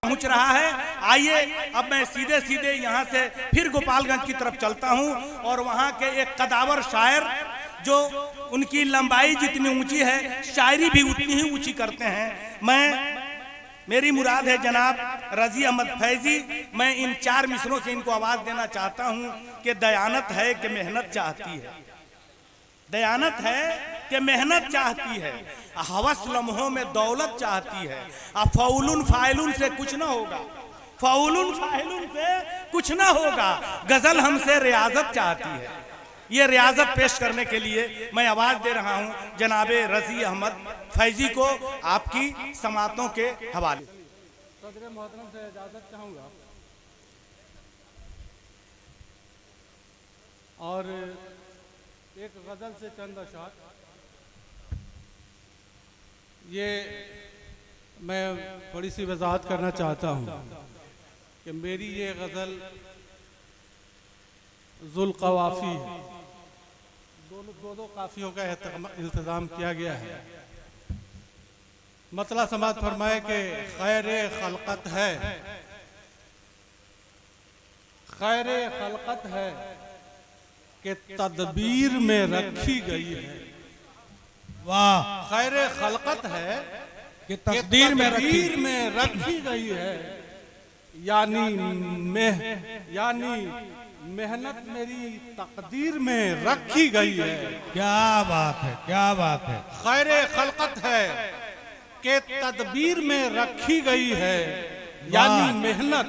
पहुंच रहा है। आइए अब मैं सीधे सीधे यहाँ से फिर गोपालगंज की तरफ चलता हूँ और वहाँ के एक कदावर शायर जो उनकी लंबाई जितनी ऊंची है शायरी भी उतनी ही ऊंची करते हैं। मेरी मुराद है जनाब रजी अहमद फैजी। मैं इन 4 मिसरों से इनको आवाज देना चाहता हूं कि दयानत है कि मेहनत चाहती है, दयानत है कि मेहनत चाहती है, हवस लम्हों में दौलत चाहती है। फौलुन फाइलुन से कुछ ना होगा, फौलुन फाइलुन से कुछ ना होगा, गजल हमसे रियाजत चाहती है। ये रियाजत पेश करने के लिए मैं आवाज दे रहा हूं जनाबे रजी अहमद फैजी को, आपकी समातों के हवाले। सदर मोहतरम से इजाजत चाहूंगा और एक गजल से चंद अशार। ये मैं थोड़ी सी वजाहत करना चाहता हूँ कि मेरी ये गजल जुल कवाफी है, दो काफियों का इल्तिजाम किया गया है। मतला समाज फरमाए कि खैर खलकत है, खैर खलकत है कि तदबीर में रखी गई है। वाह, खैर खलकत है कि तकदीर में रखी गई है, यानी मेहनत मेरी तकदीर में रखी गई है। क्या बात है, क्या बात है। खैर खलकत है कि तदबीर में रखी गई है, यानी मेहनत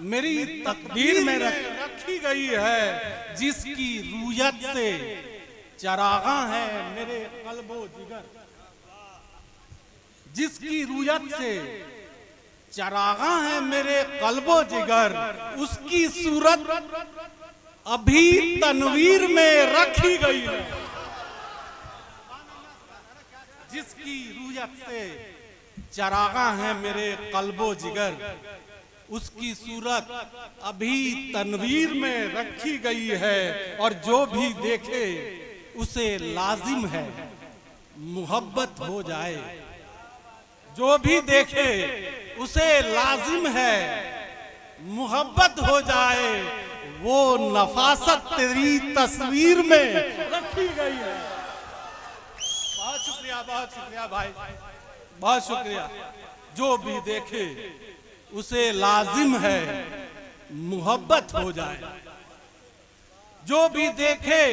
मेरी तकदीर में रखी गई है। जिसकी रूयत से चरागा है मेरे कल्बो जिगर, जिसकी रूयत से चरागा है मेरे कल्बो जिगर, उसकी सूरत अभी तनवीर में रखी गई है। जिसकी रूयत से चरागा है मेरे कल्बो जिगर, उसकी सूरत अभी तनवीर में रखी गई है। और जो भी देखे उसे लाजिम है मोहब्बत हो जाए, जो भी देखे उसे लाजिम है मोहब्बत हो जाए। वो नफासत तेरी तस्वीर में रखी गई है। बहुत शुक्रिया भाई, बहुत शुक्रिया। जो भी देखे उसे लाजिम है मोहब्बत हो जाए, जो भी देखे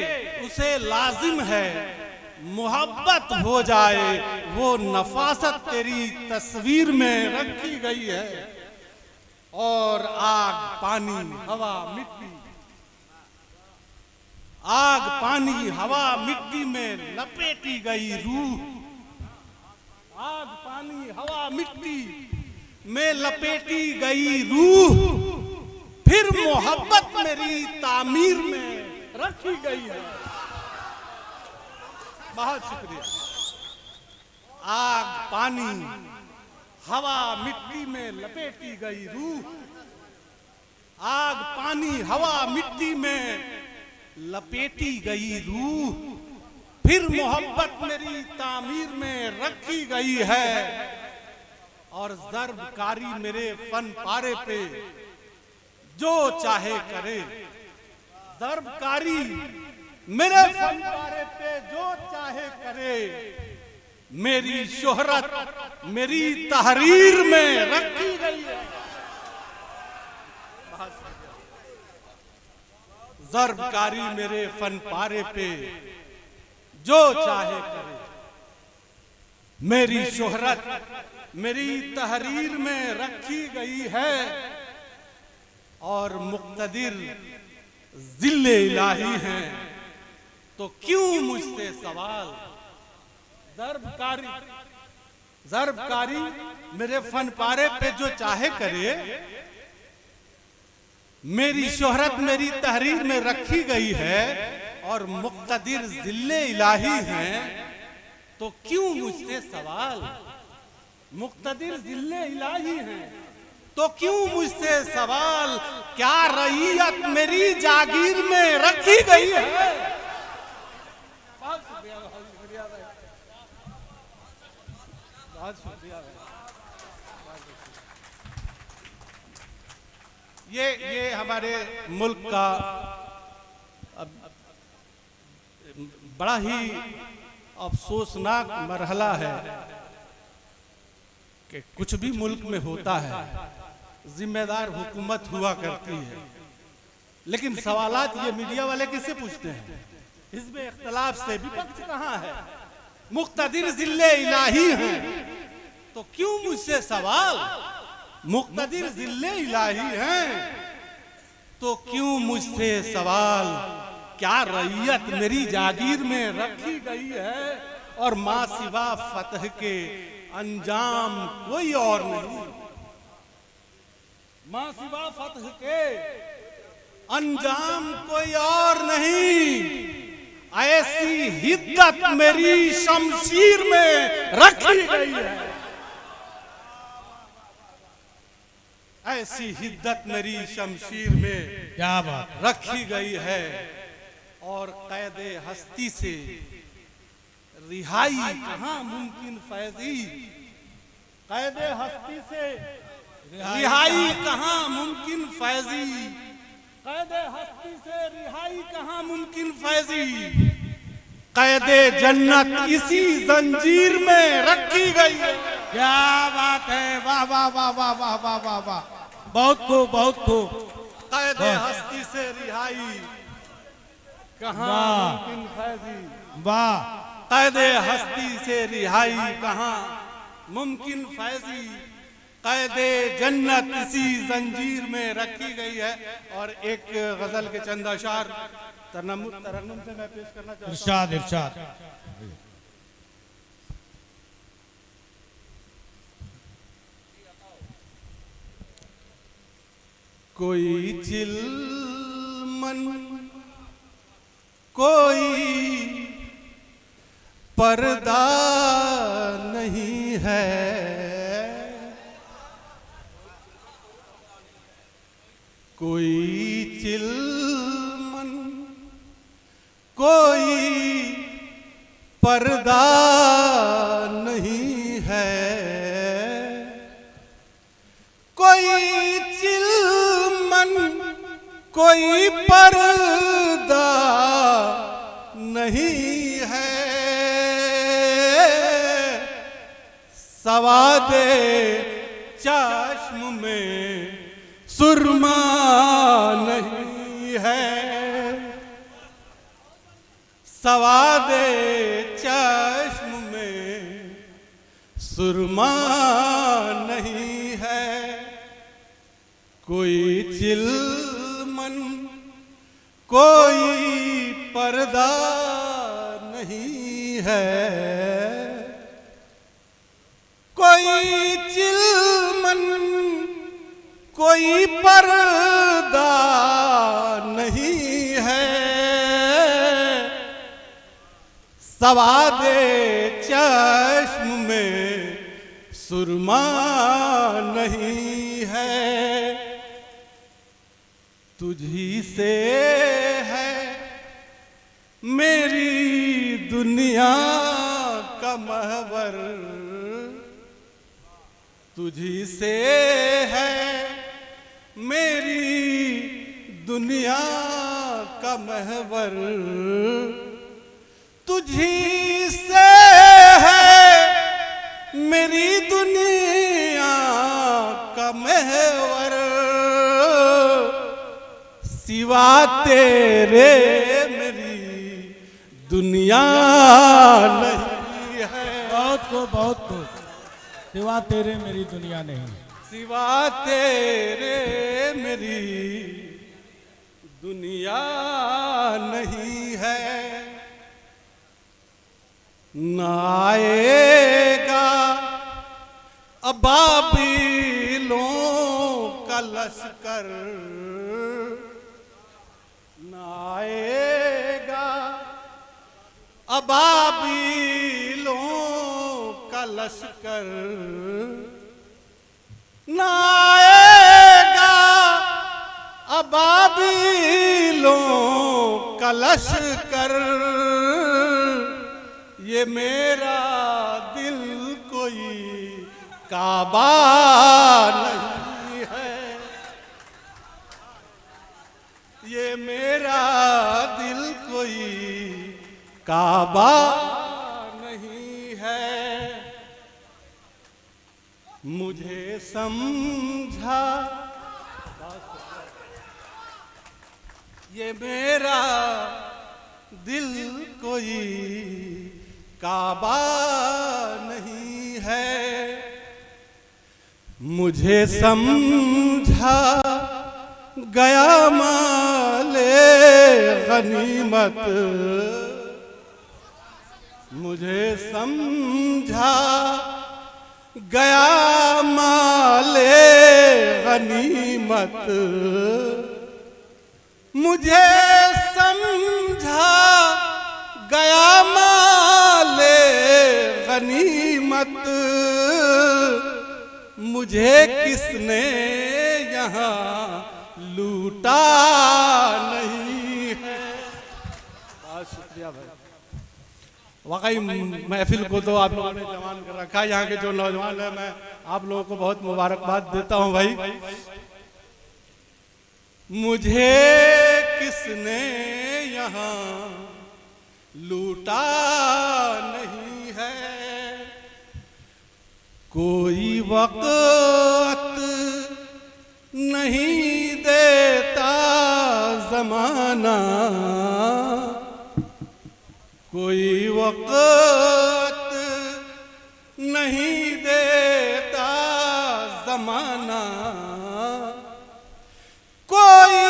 उसे लाजिम है मोहब्बत हो जाए। वो नफासत तेरी तस्वीर में रखी गई है। और आग पानी हवा मिट्टी, आग पानी हवा मिट्टी में लपेटी गई रूह, आग पानी हवा मिट्टी में लपेटी गई रूह, फिर मोहब्बत मेरी तामीर में रखी गई है। बहुत शुक्रिया। आग पानी हवा मिट्टी में लपेटी गई रूह, आग पानी हवा मिट्टी में लपेटी गई रूह, फिर मोहब्बत मेरी तामीर में रखी गई है। और ज़र्बकारी मेरे फन पारे पे जो चाहे करे, ज़र्बकारी मेरे फन पारे पे जो चाहे करे, मेरी शोहरत मेरी तहरीर में रखी गई है। ज़र्बकारी मेरे फन पारे पे जो चाहे करे, मेरी शोहरत मेरी तहरीर में रखी गई है। और मुक़्तदिर ज़िल्ले इलाही हैं तो क्यों मुझसे सवाल। ज़र्बकारी मेरे फन पारे पे जो चाहे करे, मेरी शोहरत मेरी तहरीर में रखी गई है। और मुक़्तदिर ज़िल्ले इलाही हैं तो क्यों मुझसे सवाल। मुक़्तदिर ज़िल्ले इलाही हैं तो क्यों मुझसे सवाल। क्या रईयत मेरी जागीर में रखी गई है। बहुत शुक्रिया, बहुत शुक्रिया भाई, बहुत शुक्रिया भाई। ये हमारे मुल्क का अब बड़ा ही अफसोसनाक मरहला है कि कुछ भी मुल्क में होता है जिम्मेदार हुकूमत हुआ करती है, लेकिन सवालात ये मीडिया वाले किससे पूछते हैं? हिज़्ब इख्तिलाफ से विपक्ष कहाँ है? मुक़्तदिर ज़िल्ले इलाही हैं तो क्यों मुझसे सवाल? मुक़्तदिर ज़िल्ले इलाही हैं तो क्यों मुझसे सवाल? क्या रैयत मेरी जागीर में रखी गई है और माँ सिवा फतह के अंजाम कोई और नहीं। माँ सिवा फतह के अंजाम कोई और नहीं। ऐसी हिद्दत मेरी शमशीर में रखी गई है, ऐसी हिद्दत मेरी शमशीर में क्या बात है। रखी गई है और कैदे हस्ती से रिहाई कहाँ मुमकिन फैजी? कैदे हस्ती से रिहाई कहाँ मुमकिन फैजी? कैदे हस्ती से रिहाई कहाँ मुमकिन फैजी? कैदे जन्नत इसी जंजीर में रखी गई है। क्या बात है। वाह वाह वाह वाह वाह वाह वाह वाह, बहुत खूब बहुत खूब। कैदे हस्ती से रिहाई कहाँ वाह। मुमकिन फैजी? वाह। कैदे हस्ती से रिहाई कहाँ मुमकिन फैजी? कैदे जन्नत इसी जंजीर में रखी गई है। और एक गजल के चंद अशार तरन्नुम से मैं पेश करना चाहता हूँ। इरशाद इरशाद। कोई चिलमन कोई पर्दा नहीं है, कोई चिलमन कोई पर्दा नहीं है, कोई चिलमन कोई पर्दा नहीं है। सवादे चश्म में सुरमा नहीं है, सवादे चश्म में सुरमा नहीं है। कोई चिलमन कोई पर्दा नहीं है, कोई चिलमन कोई पर्दा नहीं है। सवादे चश्म में सुरमा नहीं है। तुझी से है मेरी दुनिया का महवर, तुझी से है मेरी दुनिया का महवर, तुझी से है मेरी दुनिया का महवर। सिवा तेरे मेरी दुनिया नहीं है। बहुत खूब बहुत खूब। सिवा तेरे मेरी दुनिया नहीं, सिवा तेरे मेरी दुनिया नहीं है। न आएगा अबाबिलों का लश्कर, न आएगा अबाबिलों का लश्कर, न आएगा अबाबिलों का लश्कर। ये मेरा दिल कोई काबा नहीं है, काबा नहीं है, मुझे समझा ये मेरा दिल कोई काबा नहीं है, मुझे समझा गया माले गनीमत, मुझे समझा गया माले गनीमत, मुझे समझा गया माले गनीमत, मुझे किसने यहाँ लूटा नहीं है। बहुत शुक्रिया भाई। वाकई महफिल को तो आप लोगों ने जवान कर रखा है। यहाँ के जो नौजवान है, मैं आप लोगों को बहुत मुबारकबाद देता हूँ भाई। मुझे किसने यहाँ लूटा नहीं है, कोई वक्त नहीं देता ज़माना, कोई वक्त नहीं देता ज़माना, कोई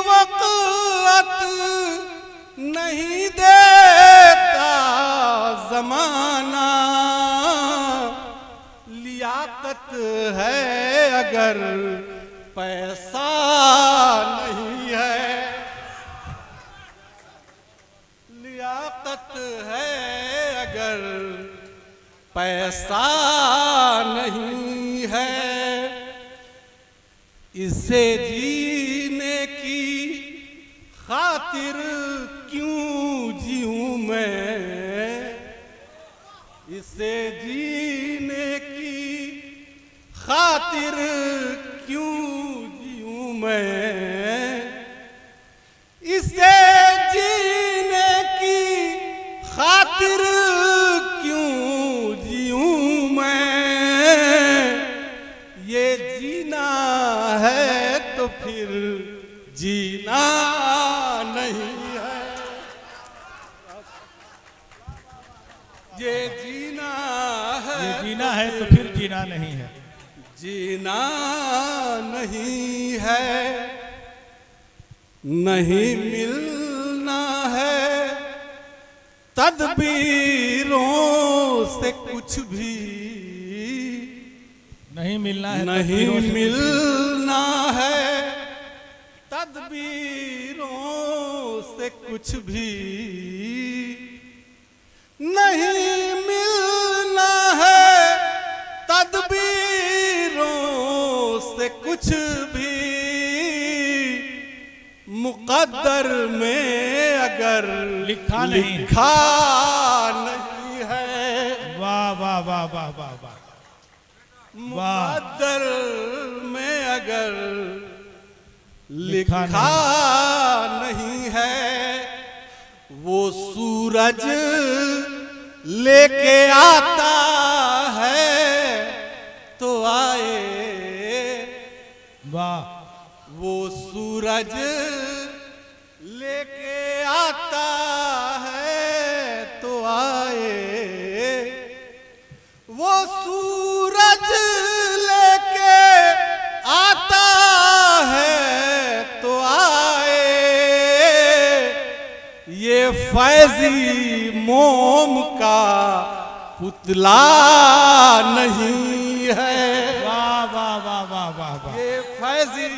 वक्त नहीं देता ज़माना, लियाकत है अगर पैसा नहीं है, लियाकत है अगर पैसा नहीं है, इसे जीने की खातिर क्यों जीऊं मैं, इसे जीने की खातिर क्यों जीऊं मैं, इसे जीने की खातिर क्यों जीऊं मैं, ये जीना है तो फिर जीना नहीं है, ये जीना है, ये जीना है तो फिर जीना नहीं है, जीना नहीं है, नहीं मिलना है तदबीरों से कुछ भी, नहीं मिलना है, नहीं तकदीरों से मिलना है तदबीरों से कुछ भी, नहीं मिलना है तदबीरों से कुछ भी, मुकद्दर में अगर लिखा नहीं, लिखा नहीं है, वाह वाह वाह वाह वाह वाह, मुकद्दर में अगर लिखा लिखा नहीं है, वो सूरज लेके आता है तो आए, वाह, वो सूरज लेके आता है तो आए, वो सूरज लेके आता है तो आए, ये फैजी मोम का पुतला नहीं है, वाह वाह वाह वाह वाह वाह, ये फैजी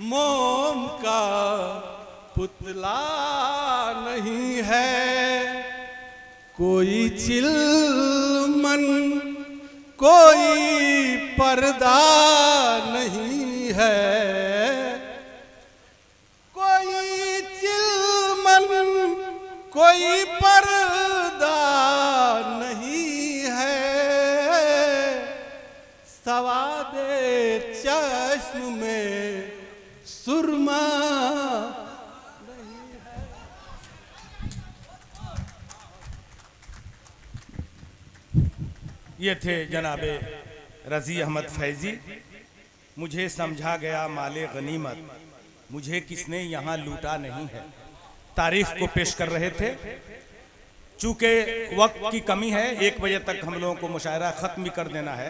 मोम का पुतला नहीं है, कोई चिलमन कोई पर्दा नहीं है, कोई चिलमन कोई पर्दा नहीं है, सवादे चश्म में सुरमा नहीं है। ये थे जनाबे रज़ी अहमद फैज़ी। मुझे समझा गया माले गनीमत, मुझे किसने यहाँ लूटा नहीं है। तारीख को पेश कर रहे थे। चूँकि वक्त की कमी है, 1 बजे तक हम लोगों को मुशायरा ख़त्म भी कर देना है,